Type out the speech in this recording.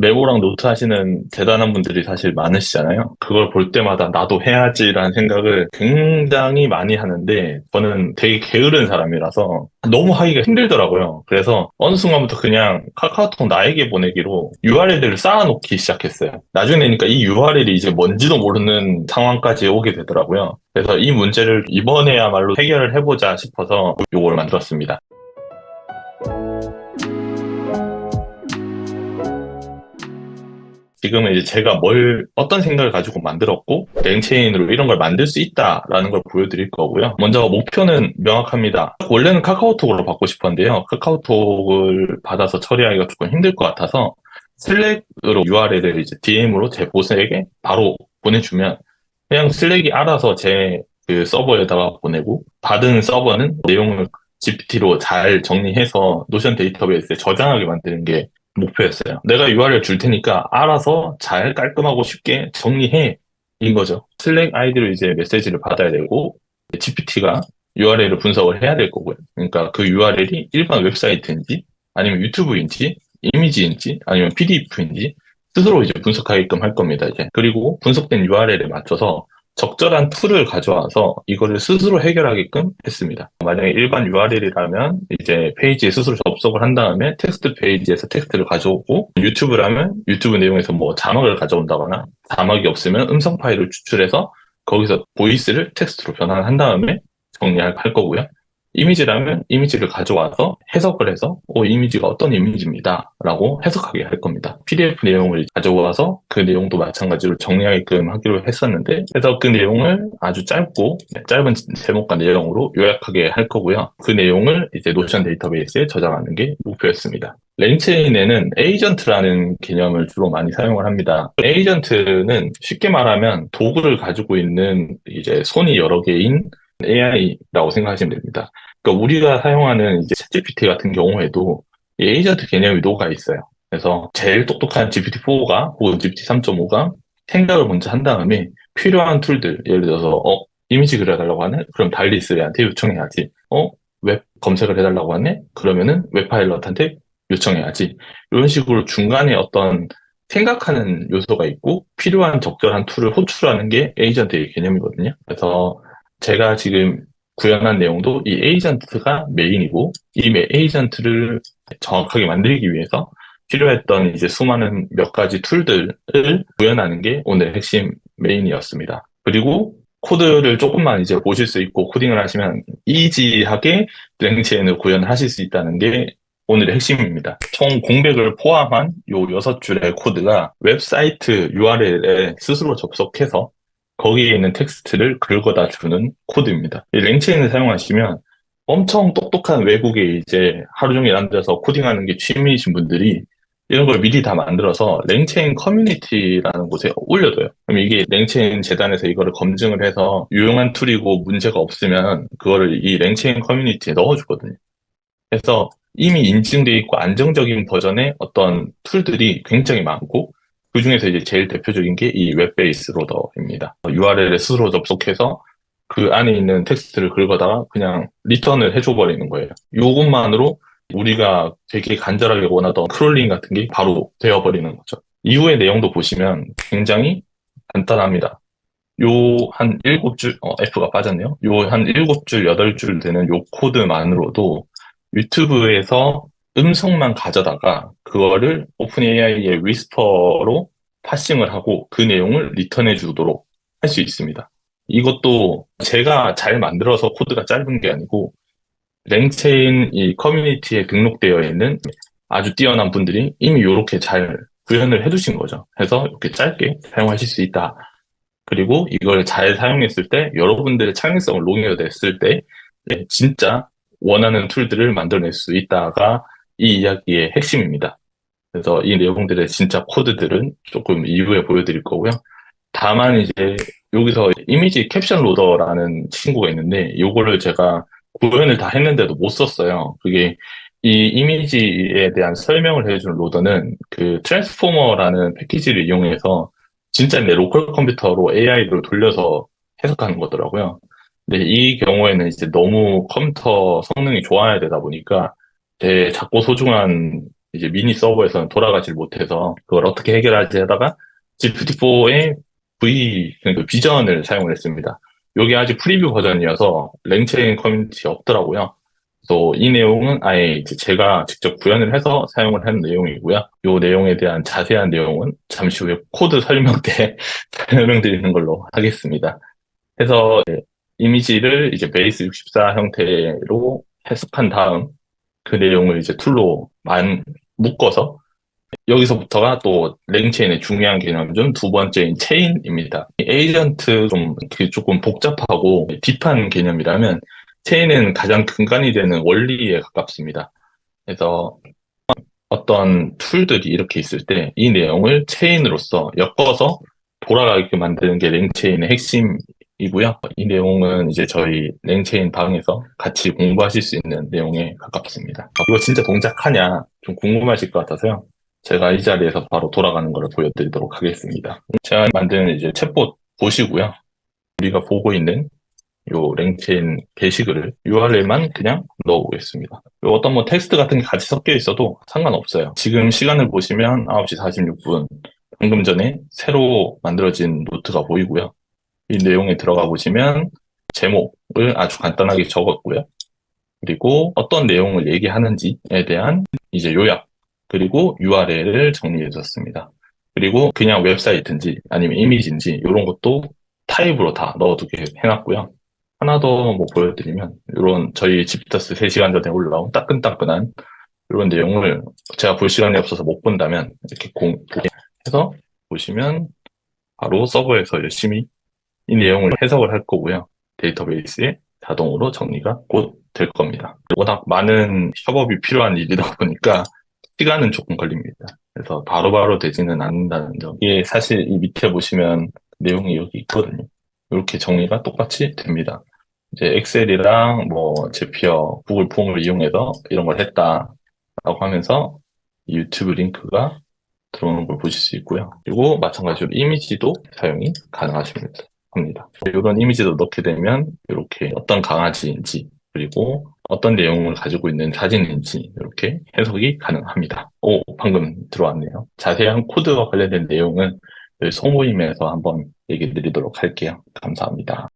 메모랑 노트 하시는 대단한 분들이 사실 많으시잖아요. 그걸 볼 때마다 나도 해야지라는 생각을 굉장히 많이 하는데 저는 되게 게으른 사람이라서 너무 하기가 힘들더라고요. 그래서 어느 순간부터 그냥 카카오톡 나에게 보내기로 URL을 쌓아놓기 시작했어요. 나중에 되니까 이 URL이 이제 뭔지도 모르는 상황까지 오게 되더라고요. 그래서 이 문제를 이번에야말로 해결을 해보자 싶어서 요걸 만들었습니다. 지금은 이제 제가 어떤 생각을 가지고 만들었고, 랭체인으로 이런 걸 만들 수 있다라는 걸 보여드릴 거고요. 먼저 목표는 명확합니다. 원래는 카카오톡으로 받고 싶었는데요. 카카오톡을 받아서 처리하기가 조금 힘들 것 같아서 슬랙으로 URL을 이제 DM으로 제 보스에게 바로 보내주면 그냥 슬랙이 알아서 제 그 서버에다가 보내고 받은 서버는 내용을 GPT로 잘 정리해서 노션 데이터베이스에 저장하게 만드는 게 목표였어요. 내가 URL 줄 테니까 알아서 잘 깔끔하고 쉽게 정리해. 인 거죠. 슬랙 아이디로 이제 메시지를 받아야 되고, GPT가 URL을 분석을 해야 될 거고요. 그러니까 그 URL이 일반 웹사이트인지, 아니면 유튜브인지, 이미지인지, 아니면 PDF인지, 스스로 이제 분석하게끔 할 겁니다, 이제. 그리고 분석된 URL에 맞춰서 적절한 툴을 가져와서 이거를 스스로 해결하게끔 했습니다. 만약에 일반 URL이라면 이제 페이지에 스스로 접속을 한 다음에 텍스트 페이지에서 텍스트를 가져오고 유튜브라면 유튜브 내용에서 뭐 자막을 가져온다거나 자막이 없으면 음성 파일을 추출해서 거기서 보이스를 텍스트로 변환한 다음에 정리할 할 거고요. 이미지라면 이미지를 가져와서 해석을 해서 이미지가 어떤 이미지입니다 라고 해석하게 할 겁니다. PDF 내용을 가져와서 그 내용도 마찬가지로 정리하게끔 하기로 했었는데 그래서 그 내용을 아주 짧고 짧은 제목과 내용으로 요약하게 할 거고요. 그 내용을 이제 노션 데이터베이스에 저장하는 게 목표였습니다. 랭체인에는 에이전트라는 개념을 주로 많이 사용을 합니다. 에이전트는 쉽게 말하면 도구를 가지고 있는 이제 손이 여러 개인 AI라고 생각하시면 됩니다. 그러니까 우리가 사용하는 이제 챗GPT 같은 경우에도 이 에이전트 개념이 녹아 있어요. 그래서 제일 똑똑한 GPT-4가 혹은 GPT-3.5가 생각을 먼저 한 다음에 필요한 툴들, 예를 들어서 이미지 그려달라고 하네? 그럼 달리스한테 요청해야지. 웹 검색을 해달라고 하네? 그러면은 웹파일럿한테 요청해야지. 이런 식으로 중간에 어떤 생각하는 요소가 있고 필요한 적절한 툴을 호출하는 게 에이전트의 개념이거든요. 그래서 제가 지금 구현한 내용도 이 에이전트가 메인이고, 에이전트를 정확하게 만들기 위해서 필요했던 이제 수많은 몇 가지 툴들을 구현하는 게 오늘 핵심 메인이었습니다. 그리고 코드를 조금만 이제 보실 수 있고 코딩을 하시면 이지하게 랭체인을 구현하실 수 있다는 게 오늘의 핵심입니다. 총 공백을 포함한 요 6줄의 코드가 웹사이트 URL에 스스로 접속해서 거기에 있는 텍스트를 긁어다 주는 코드입니다. 이 랭체인을 사용하시면 엄청 똑똑한 외국에 이제 하루 종일 앉아서 코딩하는 게 취미이신 분들이 이런 걸 미리 다 만들어서 랭체인 커뮤니티라는 곳에 올려둬요. 그럼 이게 랭체인 재단에서 이거를 검증을 해서 유용한 툴이고 문제가 없으면 그거를 이 랭체인 커뮤니티에 넣어주거든요. 그래서 이미 인증돼 있고 안정적인 버전의 어떤 툴들이 굉장히 많고 그 중에서 이제 제일 대표적인 게 이 웹베이스 로더입니다. URL에 스스로 접속해서 그 안에 있는 텍스트를 긁어다가 그냥 리턴을 해줘 버리는 거예요. 이것만으로 우리가 되게 간절하게 원하던 크롤링 같은 게 바로 되어버리는 거죠. 이후의 내용도 보시면 굉장히 간단합니다. 요 한 7줄, F가 빠졌네요. 요 한 7줄, 8줄 되는 요 코드만으로도 유튜브에서 음성만 가져다가 그거를 오픈 AI의 위스퍼로 파싱을 하고 그 내용을 리턴해 주도록 할 수 있습니다. 이것도 제가 잘 만들어서 코드가 짧은 게 아니고 랭체인 이 커뮤니티에 등록되어 있는 아주 뛰어난 분들이 이미 이렇게 잘 구현을 해두신 거죠. 그래서 이렇게 짧게 사용하실 수 있다. 그리고 이걸 잘 사용했을 때 여러분들의 창의성을 녹여냈을 때 진짜 원하는 툴들을 만들어낼 수 있다가 이 이야기의 핵심입니다. 그래서 이 내용들의 진짜 코드들은 조금 이후에 보여드릴 거고요. 다만 이제 여기서 이미지 캡션 로더라는 친구가 있는데 이거를 제가 구현을 다 했는데도 못 썼어요. 그게 이 이미지에 대한 설명을 해주는 로더는 그 트랜스포머라는 패키지를 이용해서 진짜 내 로컬 컴퓨터로 AI로 돌려서 해석하는 거더라고요. 근데 이 경우에는 이제 너무 컴퓨터 성능이 좋아야 되다 보니까 제 작고 소중한 이제 미니 서버에서는 돌아가질 못해서 그걸 어떻게 해결하지 하다가 GPT-4의 그 비전을 사용을 했습니다. 이게 아직 프리뷰 버전이어서 랭체인 커뮤니티에 없더라고요. 그래서 이 내용은 아예 이제 제가 직접 구현을 해서 사용을 한 내용이고요. 이 내용에 대한 자세한 내용은 잠시 후에 코드 설명 때 설명드리는 걸로 하겠습니다. 해서 이미지를 이제 베이스 64 형태로 해석한 다음 그 내용을 이제 툴로 묶어서 여기서부터가 또 랭체인의 중요한 개념 중 두 번째인 체인입니다. 에이전트 조금 복잡하고 딥한 개념이라면 체인은 가장 근간이 되는 원리에 가깝습니다. 그래서 어떤 툴들이 이렇게 있을 때 이 내용을 체인으로서 엮어서 돌아가게끔 만드는 게 랭체인의 핵심이고요. 이 내용은 이제 저희 랭체인 방에서 같이 공부하실 수 있는 내용에 가깝습니다. 이거 진짜 동작하냐 좀 궁금하실 것 같아서요. 제가 이 자리에서 바로 돌아가는 걸 보여드리도록 하겠습니다. 제가 만든 이제 챗봇 보시고요. 우리가 보고 있는 요 랭체인 게시글을 URL만 그냥 넣어보겠습니다. 요 어떤 뭐 텍스트 같은 게 같이 섞여 있어도 상관없어요. 지금 시간을 보시면 9시 46분. 방금 전에 새로 만들어진 노트가 보이고요. 이 내용에 들어가 보시면 제목을 아주 간단하게 적었고요. 그리고 어떤 내용을 얘기하는지에 대한 이제 요약, 그리고 URL을 정리해 줬습니다. 그리고 그냥 웹사이트인지 아니면 이미지인지 이런 것도 타입으로 다 넣어두게 해놨고요. 하나 더 뭐 보여드리면 이런 저희 집터스 3시간 전에 올라온 따끈따끈한 이런 내용을 제가 볼 시간이 없어서 못 본다면 이렇게 해서 보시면 바로 서버에서 열심히 이 내용을 해석을 할 거고요. 데이터베이스에 자동으로 정리가 곧 될 겁니다. 워낙 많은 협업이 필요한 일이다 보니까 시간은 조금 걸립니다. 그래서 바로바로 되지는 않는다는 점. 이게 사실 이 밑에 보시면 내용이 여기 있거든요. 이렇게 정리가 똑같이 됩니다. 이제 엑셀이랑 뭐 제피어, 구글 폼을 이용해서 이런 걸 했다라고 하면서 이 유튜브 링크가 들어오는 걸 보실 수 있고요. 그리고 마찬가지로 이미지도 사용이 가능하십니다. 합니다. 이런 이미지도 넣게 되면 이렇게 어떤 강아지인지 그리고 어떤 내용을 가지고 있는 사진인지 이렇게 해석이 가능합니다. 오, 방금 들어왔네요. 자세한 코드와 관련된 내용은 소모임에서 한번 얘기 드리도록 할게요. 감사합니다.